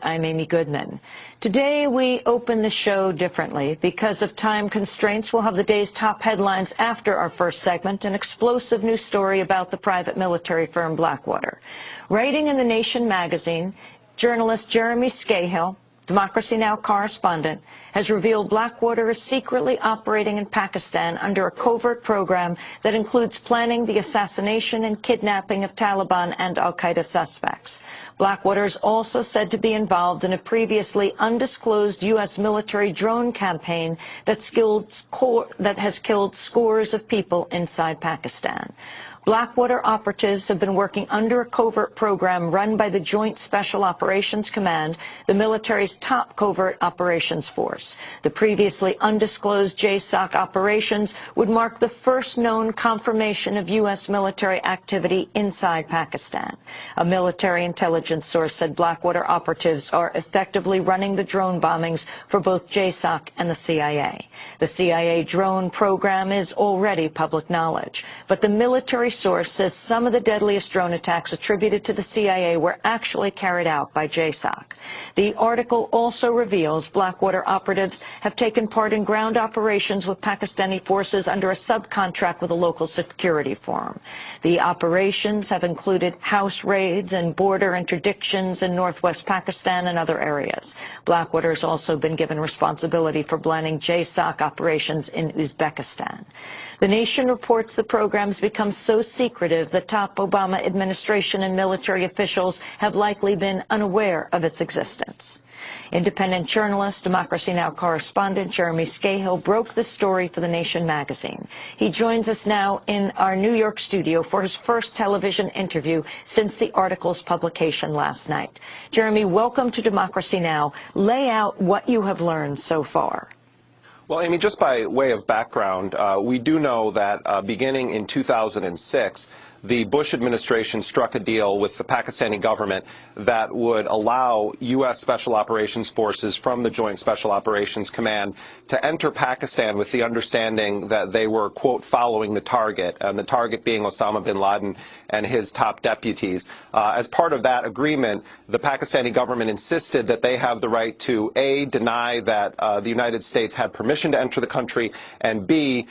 I'm Amy Goodman. Today we open the show differently. Because of time constraints, we'll have the day's top headlines after our first segment, an explosive new story about the private military firm BlackWater. Writing in The Nation magazine, journalist Jeremy Scahill, Democracy Now! Correspondent, has revealed BlackWater is secretly operating in Pakistan under a covert program that includes planning the assassination and kidnapping of Taliban and al-Qaeda suspects. BlackWater is also said to be involved in a previously undisclosed U.S. military drone campaign that has killed scores of people inside Pakistan. BlackWater operatives have been working under a covert program run by the Joint Special Operations Command, the military's top covert operations force. The previously undisclosed JSOC operations would mark the first known confirmation of U.S. military activity inside Pakistan. A military intelligence source said BlackWater operatives are effectively running the drone bombings for both JSOC and the CIA. The CIA drone program is already public knowledge, but the military source says some of the deadliest drone attacks attributed to the CIA were actually carried out by JSOC. The article also reveals BlackWater operatives have taken part in ground operations with Pakistani forces under a subcontract with a local security firm. The operations have included house raids and border interdictions in northwest Pakistan and other areas. BlackWater has also been given responsibility for planning JSOC operations in Uzbekistan. The Nation reports the program's become so secretive that top Obama administration and military officials have likely been unaware of its existence. Independent journalist, Democracy Now! Correspondent Jeremy Scahill broke the story for The Nation magazine. He joins us now in our New York studio for his first television interview since the article's publication last night. Jeremy, welcome to Democracy Now! Lay out what you have learned so far. Well, Amy, just by way of background, we do know that beginning in 2006, the Bush administration struck a deal with the Pakistani government that would allow U.S. Special Operations Forces from the Joint Special Operations Command to enter Pakistan with the understanding that they were, quote, following the target, and the target being Osama bin Laden and his top deputies. As part of that agreement, the Pakistani government insisted that they have the right to, A, deny that the United States had permission to enter the country, and B,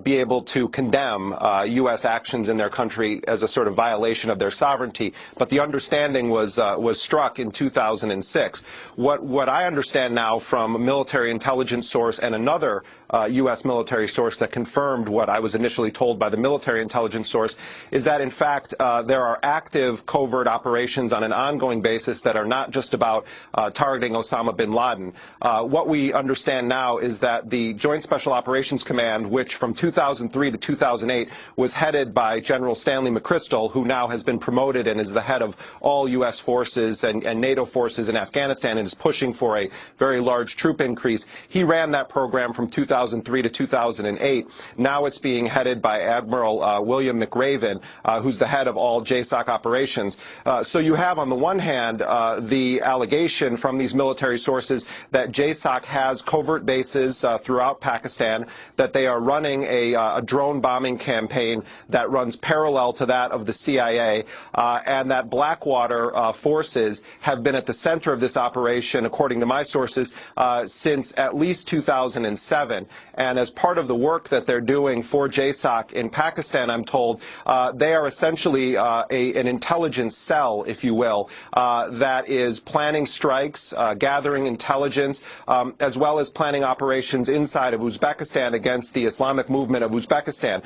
be able to condemn U.S. actions in their country as a sort of violation of their sovereignty. But the understanding was struck in 2006. What I understand now from a military intelligence source and another U.S. military source that confirmed what I was initially told by the military intelligence source is that, in fact, there are active covert operations on an ongoing basis that are not just about targeting Osama bin Laden. What we understand now is that the Joint Special Operations Command, which from 2003 to 2008 was headed by General Stanley McChrystal, who now has been promoted and is the head of all U.S. forces and NATO forces in Afghanistan and is pushing for a very large troop increase. He ran that program from 2003 to 2008. Now it's being headed by Admiral William McRaven, who's the head of all JSOC operations. So you have, on the one hand, the allegation from these military sources that JSOC has covert bases throughout Pakistan, that they are running a drone bombing campaign that runs parallel to that of the CIA, and that BlackWater forces have been at the center of this operation, according to my sources, since at least 2007. And as part of the work that they're doing for JSOC in Pakistan, I'm told, they are essentially an intelligence cell, if you will, that is planning strikes, gathering intelligence, as well as planning operations inside of Uzbekistan against the Islamic movement of Uzbekistan.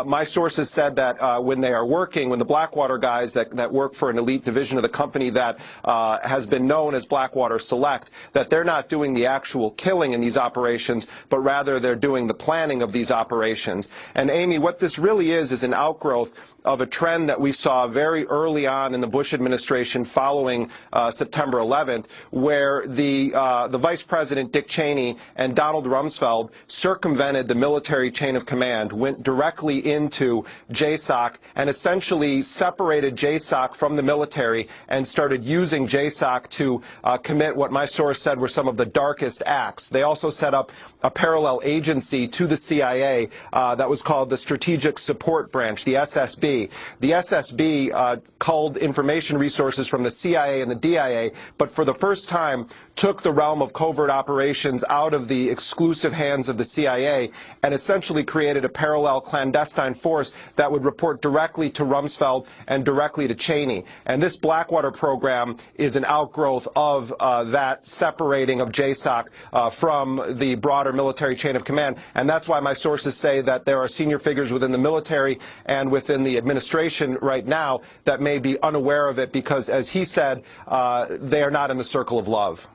My sources said that when they are working, when the BlackWater guys that work for an elite division of the company that has been known as BlackWater Select, that they're not doing the actual killing in these operations, but rather they're doing the planning of these operations. And Amy, what this really is an outgrowth of a trend that we saw very early on in the Bush administration following September 11th, where the Vice President Dick Cheney and Donald Rumsfeld circumvented the military chain of command, went directly into JSOC, and essentially separated JSOC from the military and started using JSOC to commit what my source said were some of the darkest acts. They also set up a parallel agency to the CIA that was called the Strategic Support Branch, the SSB, SSB. The SSB culled information resources from the CIA and the DIA, but for the first time took the realm of covert operations out of the exclusive hands of the CIA and essentially created a parallel clandestine force that would report directly to Rumsfeld and directly to Cheney. And this BlackWater program is an outgrowth of that separating of JSOC from the broader military chain of command. And that's why my sources say that there are senior figures within the military and within the administration right now that may be unaware of it because, as he said, they are not in the circle of love.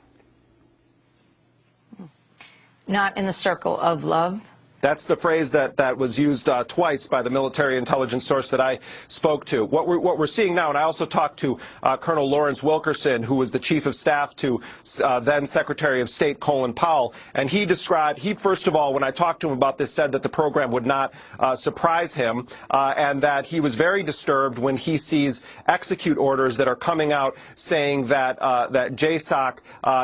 Not in the circle of love? That's the phrase that was used twice by the military intelligence source that I spoke to. What we're seeing now, and I also talked to Colonel Lawrence Wilkerson, who was the chief of staff to then Secretary of State Colin Powell, and he first of all, when I talked to him about this, said that the program would not surprise him, and that he was very disturbed when he sees execute orders that are coming out saying that that JSOC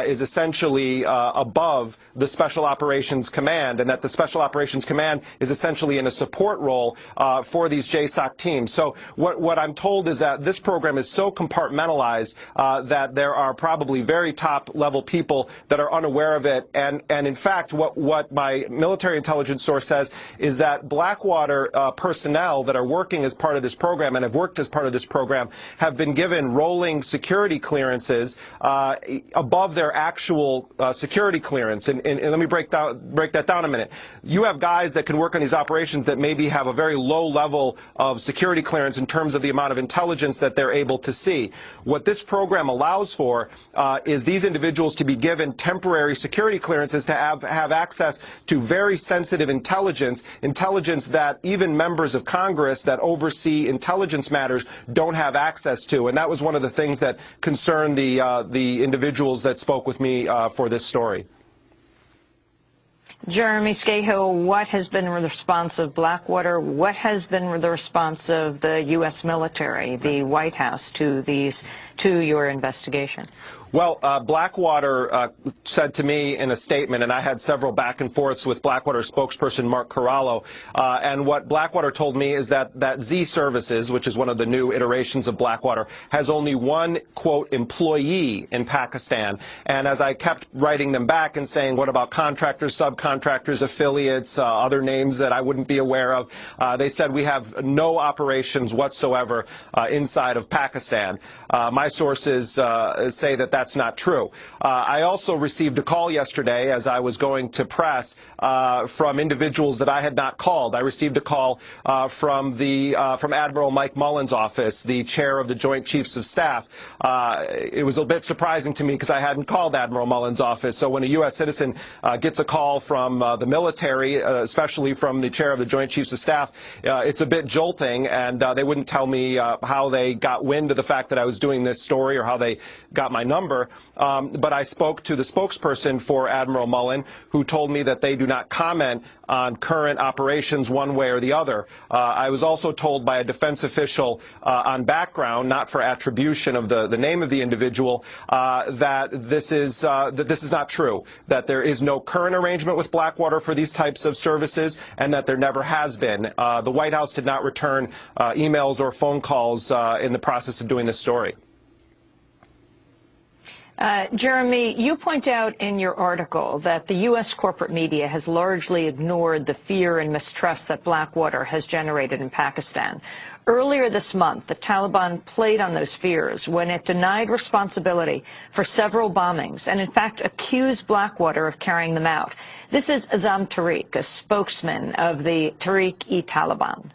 is essentially above the Special Operations Command, and that the Special Operations Command is essentially in a support role for these JSOC teams. So what I'm told is that this program is so compartmentalized that there are probably very top level people that are unaware of it. And in fact, what my military intelligence source says is that BlackWater personnel that are working as part of this program and have worked as part of this program have been given rolling security clearances above their actual security clearance. And let me break that down a minute. You have guys that can work on these operations that maybe have a very low level of security clearance in terms of the amount of intelligence that they're able to see. What this program allows for is these individuals to be given temporary security clearances to have access to very sensitive intelligence that even members of Congress that oversee intelligence matters don't have access to. And that was one of the things that concerned the individuals that spoke with me for this story. Jeremy Scahill, what has been the response of BlackWater? What has been the response of the U.S. military, the White House, to your investigation? Well, BlackWater said to me in a statement, and I had several back and forths with BlackWater spokesperson Mark Corallo, and what BlackWater told me is that Z Services, which is one of the new iterations of BlackWater, has only one, quote, employee in Pakistan. And as I kept writing them back and saying, what about contractors, subcontractors, affiliates, other names that I wouldn't be aware of, they said we have no operations whatsoever inside of Pakistan. My sources say that that's not true. I also received a call yesterday as I was going to press from individuals that I had not called. I received a call from Admiral Mike Mullen's office, the chair of the Joint Chiefs of Staff. It was a bit surprising to me because I hadn't called Admiral Mullen's office. So when a U.S. citizen gets a call from the military, especially from the chair of the Joint Chiefs of Staff, it's a bit jolting, and they wouldn't tell me how they got wind of the fact that I was doing this story or how they got my number. But I spoke to the spokesperson for Admiral Mullen, who told me that they do not comment on current operations one way or the other. I was also told by a defense official on background, not for attribution of the name of the individual, that this is not true, that there is no current arrangement with BlackWater for these types of services, and that there never has been. The White House did not return emails or phone calls in the process of doing this story. Jeremy, you point out in your article that the U.S. corporate media has largely ignored the fear and mistrust that BlackWater has generated in Pakistan. Earlier this month, the Taliban played on those fears when it denied responsibility for several bombings and, in fact, accused BlackWater of carrying them out. This is Azam Tariq, a spokesman of the Tehreek-e-Taliban.